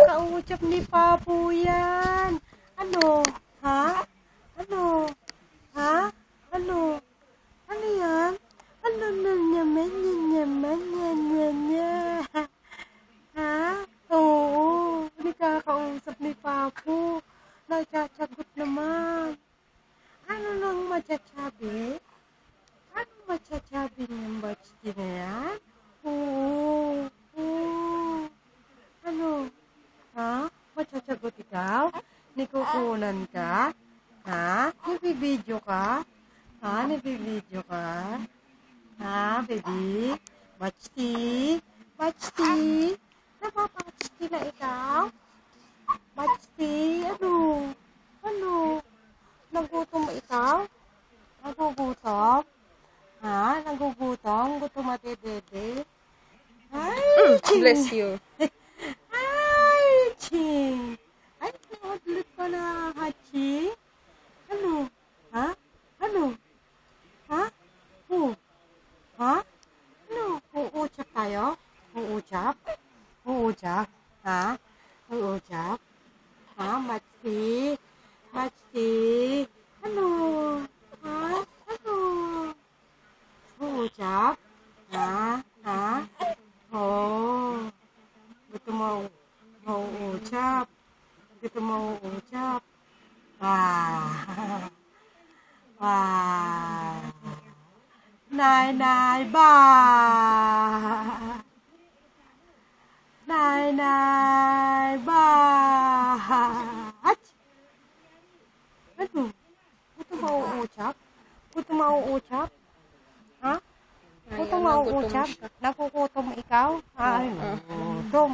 Kinakausap ni Papo yan. Ano? Ha? Ano? Ha? Ano? Ano yan? Ano na naman yan? Ha? Oo. Nakakausap ni Papo. Nagsasagot naman. Ano nang matsasabi? Ano matsasabi niyang batsti na yan? Oo. Oo. Ano? Ha? Matsasagot ikaw? Nikukunan ka? Ha? Nabibidyo ka? Ha? Nabibidyo ka? Ha, baby? Batsti? Batsti? Napapatsti na ikaw? Batsti? Ano? Ano? Nagutom ba ikaw? Nagugutom? Ha? Nagugutom? Gutom at dede? Ay, Bless you. Ay, ching! Ay, naudlit pa na, hachi? Ano? Ha? Ano? Ha? Oh. Ha? Ano? Uuchap tayo? Uuchap? Uuchap? Ha? Uuchap? Ha? Matsi? Matsi? Ano? Ha? Ano? Uuchap? Ha? Ha? Oh. Gusto mo uuchap? Gusto mo uuchap? Wow. Wow. Nay ba? Nay ba? Ach! Ano? Gusto mo uuchap? Gusto mo uuchap? Ha? Gusto mo uuchap? Nakukutom ikaw? Ay, nakukutom.